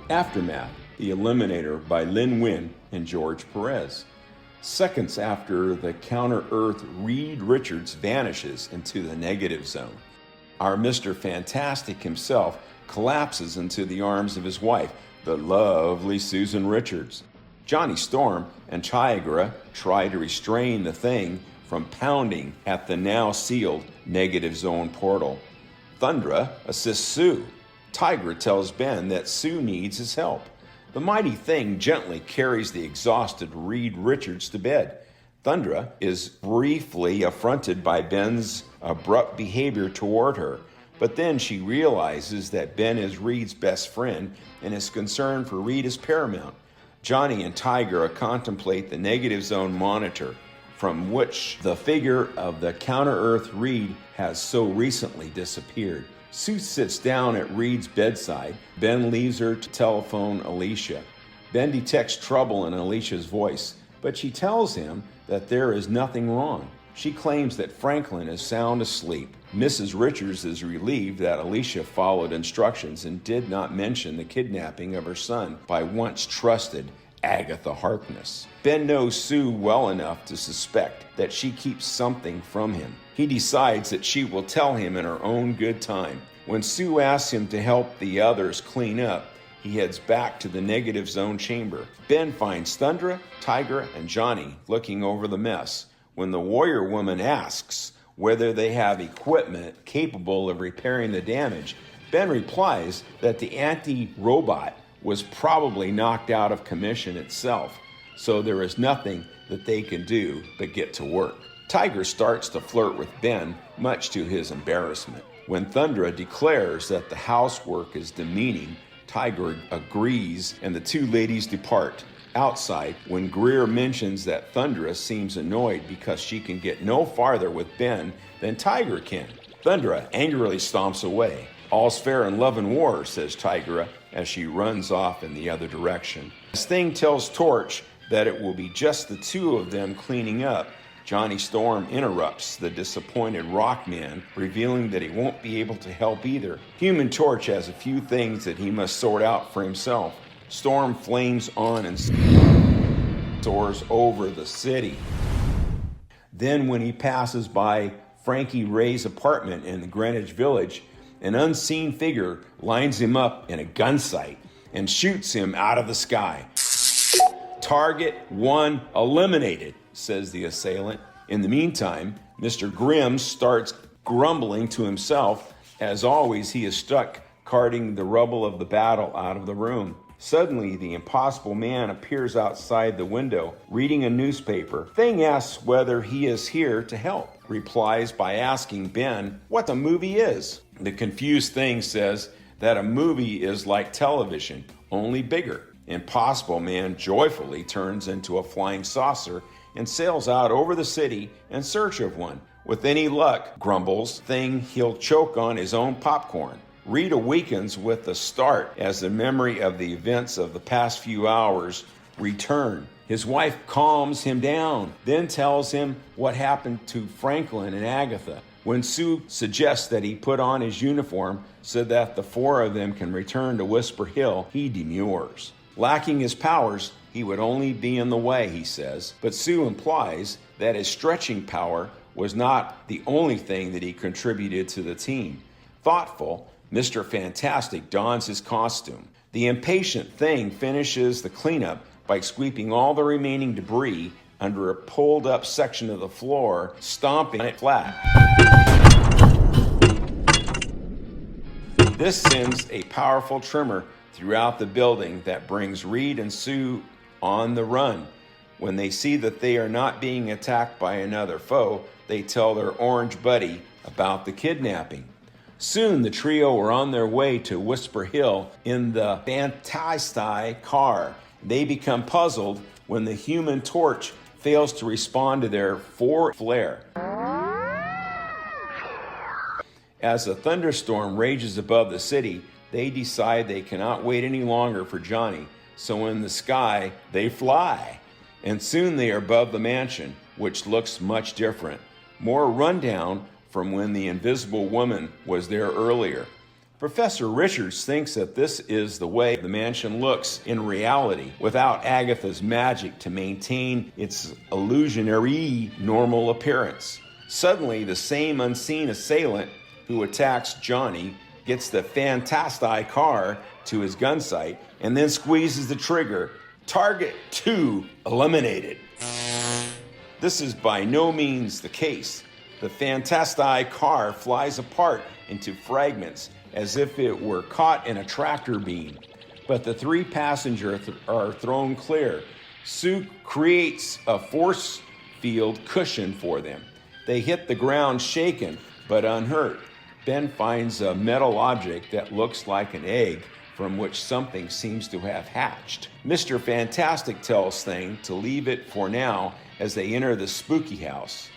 Aftermath, The Eliminator by Lin Win and George Perez. Seconds after the Counter-Earth, Reed Richards vanishes into the negative zone. Our Mr. Fantastic himself collapses into the arms of his wife, the lovely Susan Richards. Johnny Storm and Tigra try to restrain the Thing from pounding at the now sealed negative zone portal. Thundra assists Sue. Tigra tells Ben that Sue needs his help. The mighty Thing gently carries the exhausted Reed Richards to bed. Thundra is briefly affronted by Ben's abrupt behavior toward her, but then she realizes that Ben is Reed's best friend and his concern for Reed is paramount. Johnny and Tigra contemplate the negative zone monitor, from which the figure of the Counter-Earth Reed has so recently disappeared. Sue sits down at Reed's bedside. Ben leaves her to telephone Alicia. Ben detects trouble in Alicia's voice, but she tells him that there is nothing wrong. She claims that Franklin is sound asleep. Mrs. Richards is relieved that Alicia followed instructions and did not mention the kidnapping of her son by once trusted Agatha Harkness. Ben knows Sue well enough to suspect that she keeps something from him. He decides that she will tell him in her own good time. When Sue asks him to help the others clean up, he heads back to the negative zone chamber. Ben finds Thundra, Tigra, and Johnny looking over the mess. When the warrior woman asks whether they have equipment capable of repairing the damage, Ben replies that the anti-robot was probably knocked out of commission itself, so there is nothing that they can do but get to work. Tigra starts to flirt with Ben, much to his embarrassment. When Thundra declares that the housework is demeaning, Tigra agrees and the two ladies depart. Outside, when Greer mentions that Thundra seems annoyed because she can get no farther with Ben than Tigra can, Thundra angrily stomps away. All's fair in love and war, says Tigra as she runs off in the other direction. As Thing tells Torch that it will be just the two of them cleaning up, Johnny Storm interrupts the disappointed Rockman, revealing that he won't be able to help either. Human Torch has a few things that he must sort out for himself. Storm flames on and soars over the city. Then when he passes by Frankie Ray's apartment in the Greenwich Village, an unseen figure lines him up in a gun sight and shoots him out of the sky. Target 1 eliminated, says the assailant. In the meantime, Mr. Grimm starts grumbling to himself. As always, he is stuck carting the rubble of the battle out of the room. Suddenly, the Impossible Man appears outside the window, reading a newspaper. Thing asks whether he is here to help. Replies by asking Ben what the movie is. The confused Thing says that a movie is like television, only bigger. Impossible Man joyfully turns into a flying saucer and sails out over the city in search of one. With any luck, grumbles Thing, he'll choke on his own popcorn. Reed awakens with a start as the memory of the events of the past few hours return. His wife calms him down, then tells him what happened to Franklin and Agatha. When Sue suggests that he put on his uniform so that the four of them can return to Whisper Hill, he demurs. Lacking his powers, he would only be in the way, he says, but Sue implies that his stretching power was not the only thing that he contributed to the team. Thoughtful, Mr. Fantastic dons his costume. The impatient Thing finishes the cleanup by sweeping all the remaining debris under a pulled-up section of the floor, stomping it flat. This sends a powerful tremor throughout the building that brings Reed and Sue on the run. When they see that they are not being attacked by another foe, they tell their orange buddy about the kidnapping. Soon the trio are on their way to Whisper Hill in the Fantastai car. They become puzzled when the Human Torch fails to respond to their flare. As a thunderstorm rages above the city, they decide they cannot wait any longer for Johnny. So in the sky, they fly. And soon they are above the mansion, which looks much different. More rundown from when the Invisible Woman was there earlier. Professor Richards thinks that this is the way the mansion looks in reality, without Agatha's magic to maintain its illusionary normal appearance. Suddenly, the same unseen assailant who attacks Johnny gets the Fantasti car to his gun sight and then squeezes the trigger. Target 2 eliminated. This is by no means the case. The Fantasti car flies apart into fragments as if it were caught in a tractor beam. But the 3 passengers are thrown clear. Sue creates a force field cushion for them. They hit the ground shaken but unhurt. Ben finds a metal object that looks like an egg from which something seems to have hatched. Mr. Fantastic tells Thing to leave it for now as they enter the spooky house.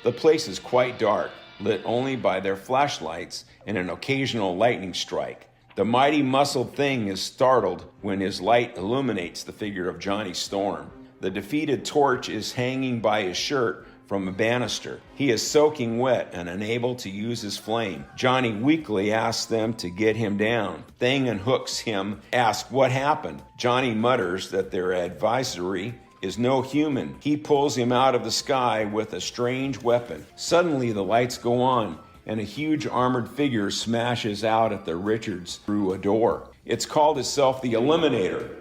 The place is quite dark, lit only by their flashlights and an occasional lightning strike. The mighty muscled Thing is startled when his light illuminates the figure of Johnny Storm. The defeated Torch is hanging by his shirt from a banister. He is soaking wet and unable to use his flame. Johnny weakly asks them to get him down. Thing unhooks him, asks what happened. Johnny mutters that their adversary is no human. He pulls him out of the sky with a strange weapon. Suddenly the lights go on and a huge armored figure smashes out at the Richards through a door. It's called itself the Eliminator.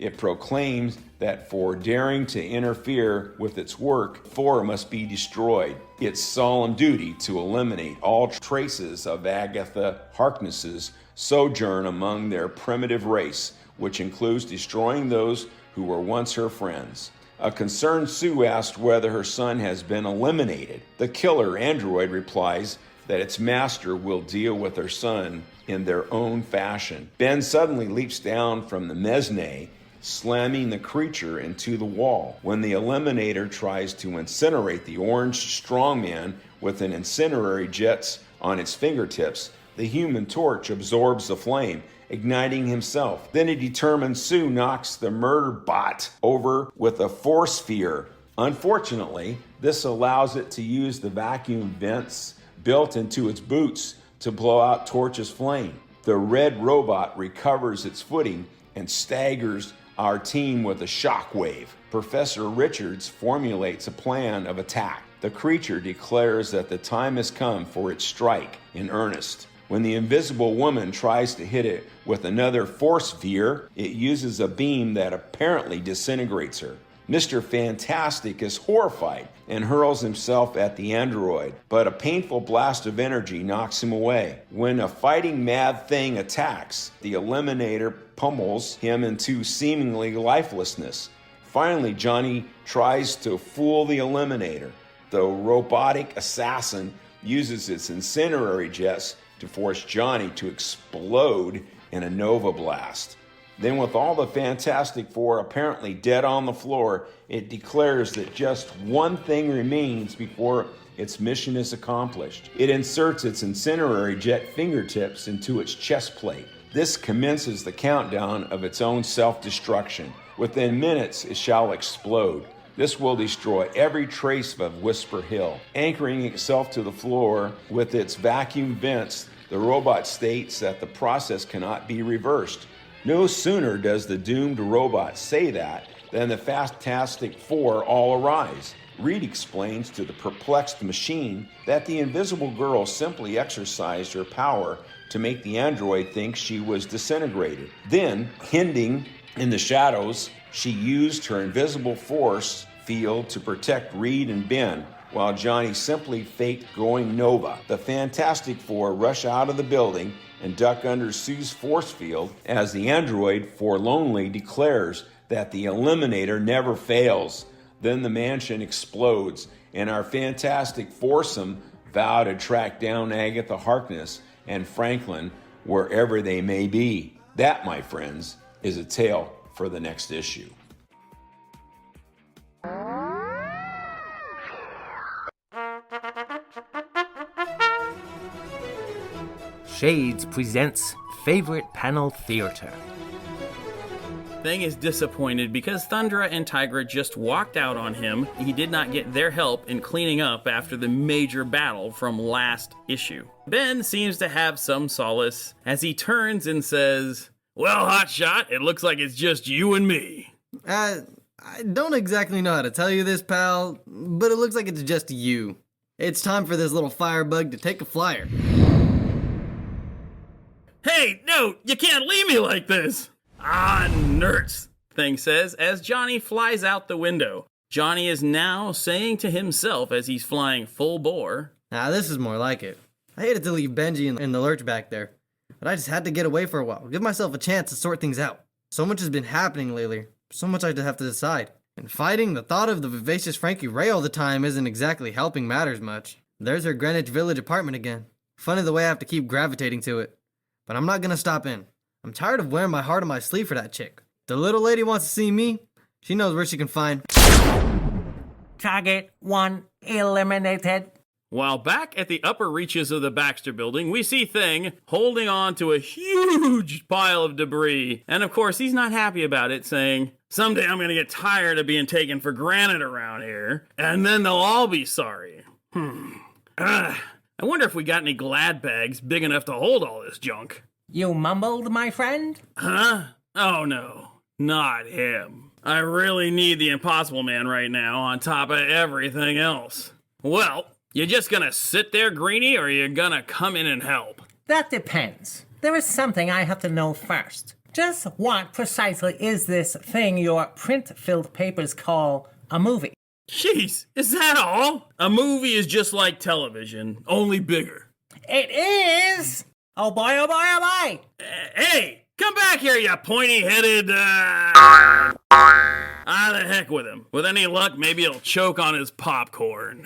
It proclaims that for daring to interfere with its work, 4 must be destroyed. Its solemn duty to eliminate all traces of Agatha Harkness's sojourn among their primitive race, which includes destroying those who were once her friends. A concerned Sue asked whether her son has been eliminated. The killer android replies that its master will deal with her son in their own fashion. Ben suddenly leaps down from the mezzanine, slamming the creature into the wall. When the Eliminator tries to incinerate the orange strongman with an incendiary jet on its fingertips, the Human Torch absorbs the flame, igniting himself. Then a determined Sue knocks the murder bot over with a force sphere. Unfortunately, this allows it to use the vacuum vents built into its boots to blow out Torch's flame. The red robot recovers its footing and staggers our team with a shockwave. Professor Richards formulates a plan of attack. The creature declares that the time has come for its strike in earnest. When the invisible woman tries to hit it with another force sphere, it uses a beam that apparently disintegrates her. Mr. Fantastic is horrified and hurls himself at the android, but a painful blast of energy knocks him away. When a fighting mad thing attacks, the Eliminator pummels him into seemingly lifelessness. Finally, Johnny tries to fool the Eliminator. The robotic assassin uses its incendiary jets to force Johnny to explode in a nova blast. Then, with all the Fantastic Four apparently dead on the floor, it declares that just one thing remains before its mission is accomplished. It inserts its incendiary jet fingertips into its chest plate. This commences the countdown of its own self-destruction. Within minutes, it shall explode. This will destroy every trace of Whisper Hill. Anchoring itself to the floor with its vacuum vents, the robot states that the process cannot be reversed. No sooner does the doomed robot say that than the Fantastic Four all arise. Reed explains to the perplexed machine that the invisible girl simply exercised her power to make the android think she was disintegrated. Then, hiding in the shadows, she used her invisible force field to protect Reed and Ben, while Johnny simply faked going nova. The Fantastic Four rush out of the building and duck under Sue's force field as the android forlornly declares that the Eliminator never fails. Then the mansion explodes, and our Fantastic Foursome vow to track down Agatha Harkness and Franklin wherever they may be. That, my friends, is a tale for the next issue. Shades presents Favorite Panel Theater. Thing is disappointed because Thundra and Tigra just walked out on him. He did not get their help in cleaning up after the major battle from last issue. Ben seems to have some solace as he turns and says, "Well, Hotshot, it looks like it's just you and me." I don't exactly know how to tell you this, pal, but it looks like it's just you. It's time for this little firebug to take a flyer. "Hey, no, you can't leave me like this." "Ah, nerds," Thing says as Johnny flies out the window. Johnny is now saying to himself as he's flying full bore, This is more like it. I hated to leave Benji in the lurch back there, but I just had to get away for a while, give myself a chance to sort things out. So much has been happening lately, so much I have to decide. And fighting the thought of the vivacious Frankie Ray all the time isn't exactly helping matters much. There's her Greenwich Village apartment again. Funny the way I have to keep gravitating to it. But I'm not gonna stop in. I'm tired of wearing my heart on my sleeve for that chick. The little lady wants to see me. She knows where she can find. Target 1 eliminated. While back at the upper reaches of the Baxter building, we see Thing holding on to a huge pile of debris. And of course, he's not happy about it, saying, "Someday I'm gonna get tired of being taken for granted around here, and then they'll all be sorry." I wonder if we got any glad bags big enough to hold all this junk. You mumbled, my friend? Huh? Oh no, not him. I really need the Impossible Man right now on top of everything else. Well, you just gonna sit there, Greenie, or you gonna come in and help? That depends. There is something I have to know first. Just what precisely is this thing your print-filled papers call a movie? Jeez, is that all? A movie is just like television, only bigger. It is! Oh boy, oh boy, oh boy! Hey, come back here, you pointy-headed, the heck with him. With any luck, maybe he'll choke on his popcorn.